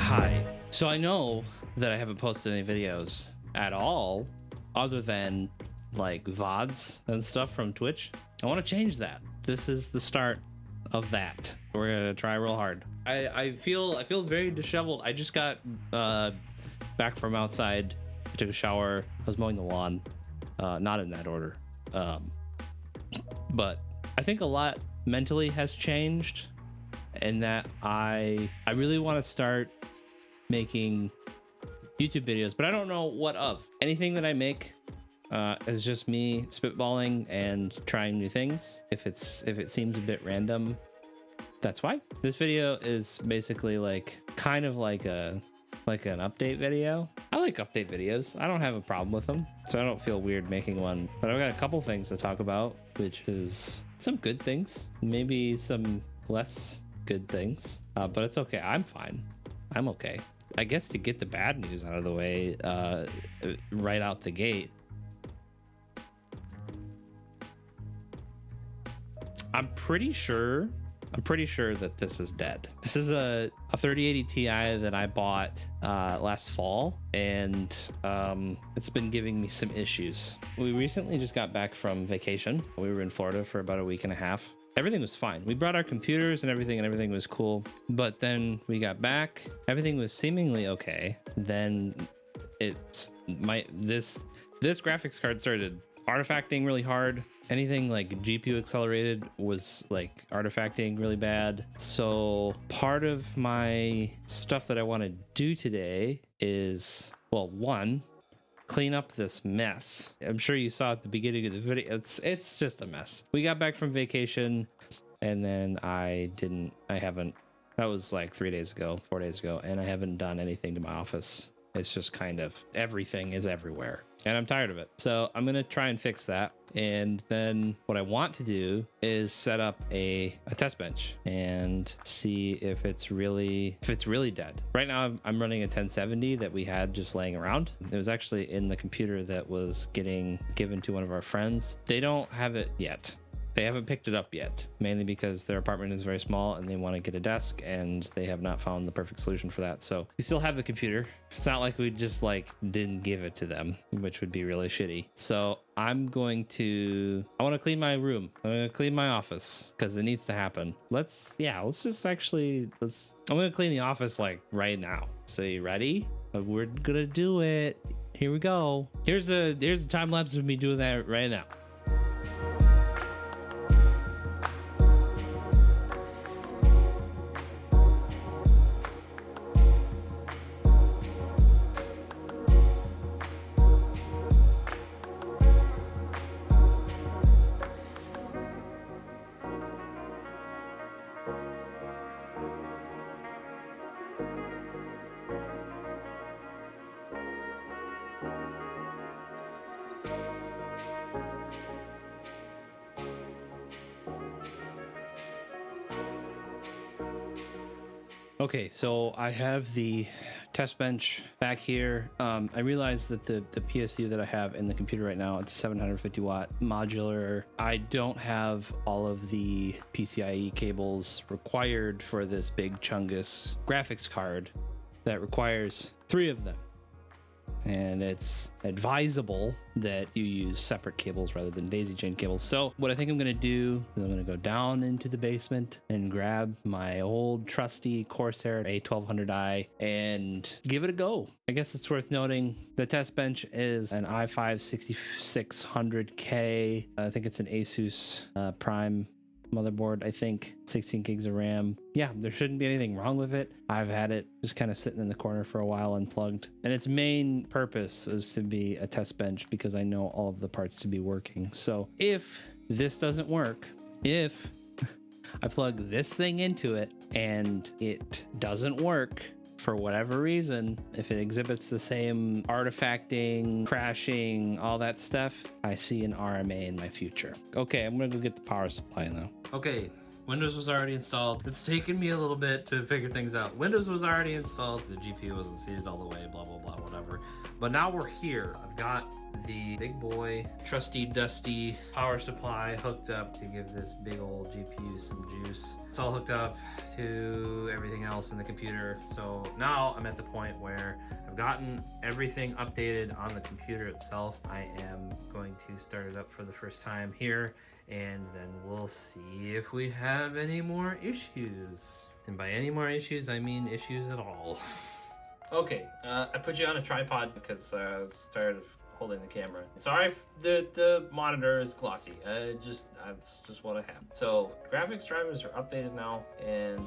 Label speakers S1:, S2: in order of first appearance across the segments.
S1: Hi. So I know that I haven't posted any videos at all other than like VODs and stuff from Twitch. I want to change that. This is the start of that. We're gonna try real hard. I feel very disheveled. I just got back from outside. I took a shower. I was mowing the lawn. Not in that order. But I think a lot mentally has changed, and that I really want to start making YouTube videos, but I don't know what of. Anything that I make is just me spitballing and trying new things. If it seems a bit random, that's why. This video is basically like kind of like an update video. I like update videos. I don't have a problem with them, so I don't feel weird making one. But I've got a couple things to talk about, which is some good things, maybe some less good things, but it's okay. I'm fine. I'm okay. I guess to get the bad news out of the way right out the gate, I'm pretty sure that this is dead. This is a 3080 Ti that I bought last fall, and it's been giving me some issues. We recently just got back from vacation. We were in Florida for about a week and a half. Everything was fine. We brought our computers and everything was cool. But then we got back, everything was seemingly okay. Then this graphics card started artifacting really hard. Anything like GPU accelerated was like artifacting really bad. So part of my stuff that I want to do today is, well, one, clean up this mess. I'm sure you saw at the beginning of the video, it's just a mess. We got back from vacation, and then that was like 4 days ago, and I haven't done anything to my office. It's just kind of everything is everywhere, and I'm tired of it. So I'm gonna try and fix that. And then what I want to do is set up a test bench and see if it's really dead. Right now I'm running a 1070 that we had just laying around. It was actually in the computer that was getting given to one of our friends. They don't have it yet. They haven't picked it up yet, mainly because their apartment is very small and they want to get a desk, and they have not found the perfect solution for that. So we still have the computer. It's not like we just like didn't give it to them, which would be really shitty. So I want to clean my room. I'm going to clean my office because it needs to happen. I'm going to clean the office like right now. So you ready? We're going to do it. Here we go. Here's a time lapse of me doing that right now. Okay, so I have the test bench back here. I realized that the PSU that I have in the computer right now, it's a 750 watt modular. I don't have all of the PCIe cables required for this big Chungus graphics card that requires 3 of them. And it's advisable that you use separate cables rather than daisy chain cables. So what I think I'm going to do is I'm going to go down into the basement and grab my old trusty Corsair A1200i and give it a go. I guess it's worth noting the test bench is an i5 6600K. I think it's an Asus Prime motherboard. I think 16 gigs of RAM. Yeah, there shouldn't be anything wrong with it. I've had it just kind of sitting in the corner for a while unplugged, and its main purpose is to be a test bench because I know all of the parts to be working. So if this doesn't work, if I plug this thing into it and it doesn't work for whatever reason, if it exhibits the same artifacting, crashing, all that stuff, I see an RMA in my future. Okay, I'm gonna go get the power supply now. Okay, Windows was already installed. It's taken me a little bit to figure things out. Windows was already installed. The GPU wasn't seated all the way, blah, blah, blah, whatever. But now we're here. I've got the big boy, trusty, dusty power supply hooked up to give this big old GPU some juice. It's all hooked up to everything else in the computer. So now I'm at the point where I've gotten everything updated on the computer itself. I am going to start it up for the first time here, and then we'll see if we have any more issues. And by any more issues, I mean issues at all. Okay, I put you on a tripod because I was tired of holding the camera. Sorry if the monitor is glossy. That's just what I have. So graphics drivers are updated now, and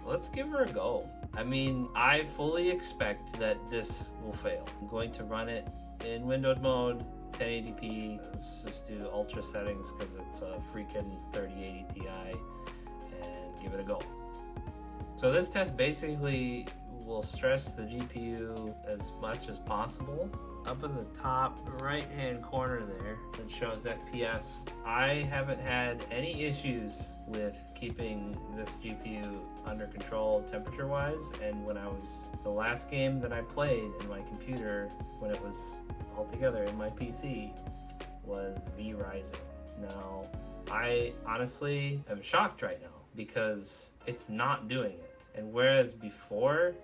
S1: let's give her a go. I mean, I fully expect that this will fail. I'm going to run it in windowed mode, 1080p. Let's just do ultra settings because it's a freaking 3080 Ti, and give it a go. So this test basically will stress the GPU as much as possible. Up in the top right hand corner there, it shows FPS. I haven't had any issues with keeping this GPU under control temperature wise, and the last game that I played in my computer when it was all together in my PC was V-Rising. Now, I honestly am shocked right now because it's not doing it. And whereas before,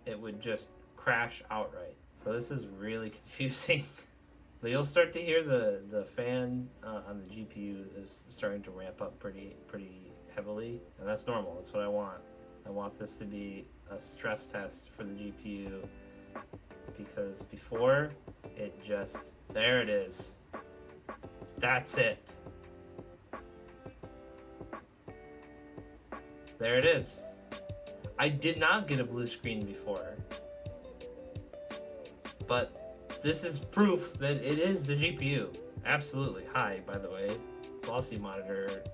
S1: it would just crash outright. So this is really confusing. But you'll start to hear the fan on the GPU is starting to ramp up pretty heavily, and that's normal. That's what I want. I want this to be a stress test for the GPU, because before there it is. That's it. There it is. I did not get a blue screen before, but this is proof that it is the GPU. Absolutely. Hi, by the way. Glossy monitor,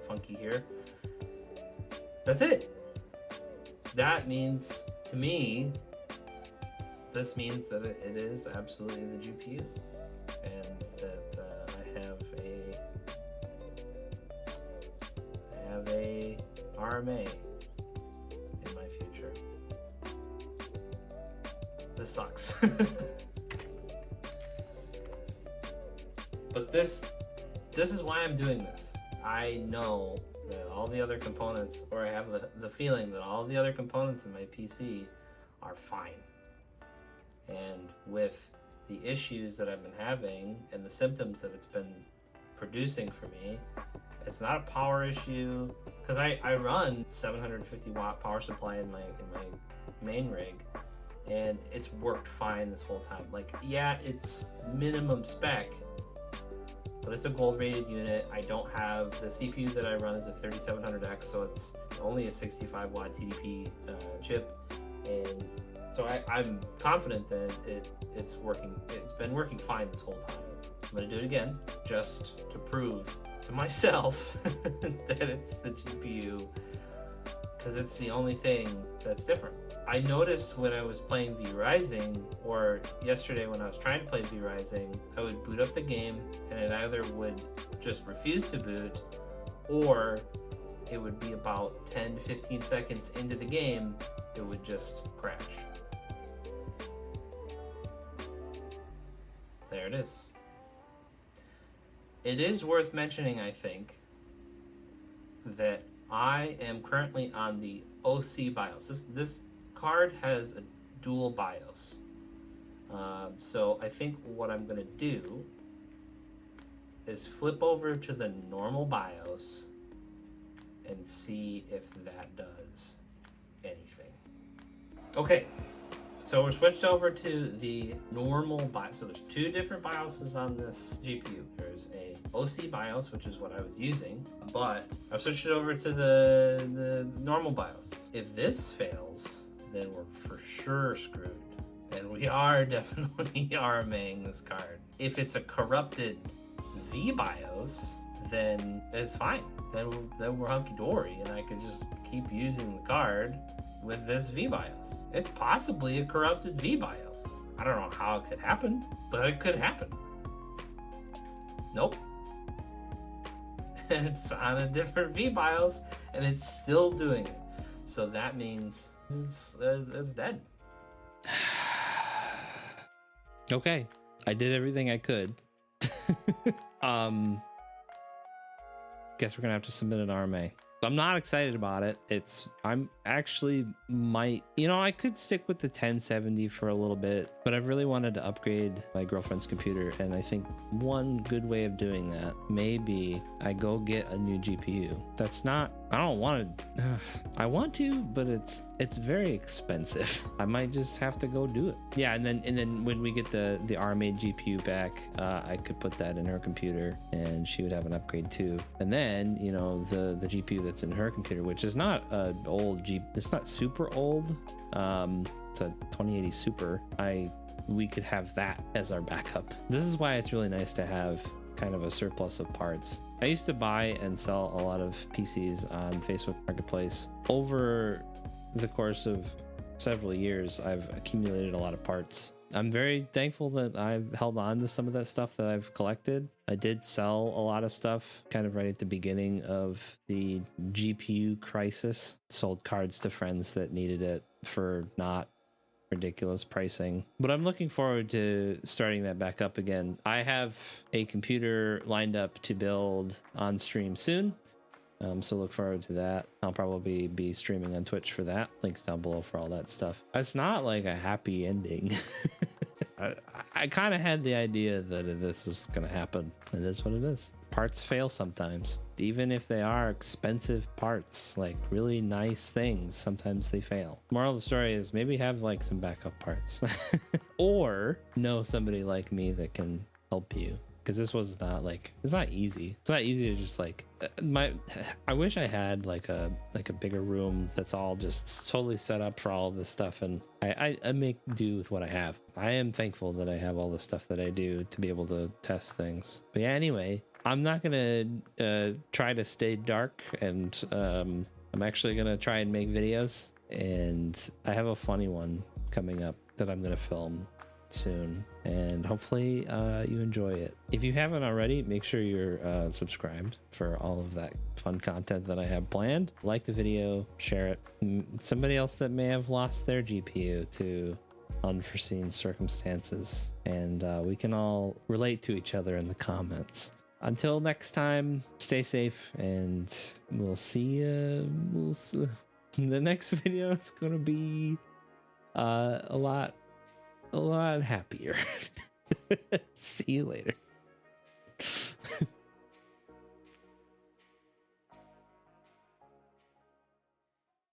S1: funky here. That's it. That means, to me, this means that it is absolutely the GPU, and that I have a RMA in my future. This sucks. But this is why I'm doing this. I know that all the other components, or I have the feeling that all the other components in my PC are fine. And with the issues that I've been having and the symptoms that it's been producing for me, it's not a power issue, because I run 750 watt power supply in my main rig, and it's worked fine this whole time. Like, yeah, it's minimum spec, but it's a gold rated unit. I don't have the CPU that I run is a 3700X, so it's only a 65 watt TDP chip, and so I'm confident that it's working. It's been working fine this whole time. I'm gonna do it again just to prove to myself that it's the GPU, because it's the only thing that's different. I noticed when I was playing V-Rising, or yesterday when I was trying to play V-Rising, I would boot up the game and it either would just refuse to boot, or it would be about 10 to 15 seconds into the game, it would just crash. There it is. It is worth mentioning, I think, that I am currently on the OC BIOS. This card has a dual BIOS. So I think what I'm going to do is flip over to the normal BIOS and see if that does anything. Okay. So we're switched over to the normal BIOS. So there's two different BIOSes on this GPU. There's a OC BIOS, which is what I was using, but I've switched it over to the normal BIOS. If this fails, then we're for sure screwed. And we are definitely RMAing this card. If it's a corrupted V-BIOS, then it's fine. Then we're hunky-dory, and I could just keep using the card with this V-BIOS. It's possibly a corrupted V-BIOS. I don't know how it could happen, but it could happen. Nope. it's on a different VBIOS, and it's still doing it. So that means it's dead. Okay, I did everything I could. Guess we're gonna have to submit an RMA. I'm not excited about it. I'm actually I could stick with the 1070 for a little bit, but I've really wanted to upgrade my girlfriend's computer, and I think one good way of doing that may be I go get a new GPU. I don't want to, I want to, but it's very expensive. I might just have to go do it. Yeah, and then when we get the RMA GPU back, I could put that in her computer, and she would have an upgrade too. And then the GPU that's in her computer, which is not it's not super old. It's a 2080 Super. We could have that as our backup. This is why it's really nice to have kind of a surplus of parts. I used to buy and sell a lot of PCs on Facebook Marketplace. Over the course of several years, I've accumulated a lot of parts. I'm very thankful that I've held on to some of that stuff that I've collected. I did sell a lot of stuff kind of right at the beginning of the GPU crisis. Sold cards to friends that needed it for not ridiculous pricing, but I'm looking forward to starting that back up again. I have a computer lined up to build on stream soon, so look forward to that. I'll probably be streaming on Twitch for that. Links down below for all that stuff. It's not like a happy ending. I kind of had the idea that this is gonna happen. It is what it is. Parts fail sometimes, even if they are expensive parts, like really nice things. Sometimes they fail. Moral of the story is maybe have like some backup parts or know somebody like me that can help you, because this was not like, it's not easy. It's not easy to just like I wish I had like a bigger room that's all just totally set up for all of this stuff, and I make do with what I have. I am thankful that I have all the stuff that I do to be able to test things. But yeah, anyway, I'm not gonna try to stay dark, and I'm actually gonna try and make videos, and I have a funny one coming up that I'm gonna film soon, and hopefully you enjoy it. If you haven't already, make sure you're subscribed for all of that fun content that I have planned. Like the video, share it. Somebody else that may have lost their GPU to unforeseen circumstances, and we can all relate to each other in the comments. Until next time, stay safe, and we'll see. The next video is gonna be a lot happier. See you later.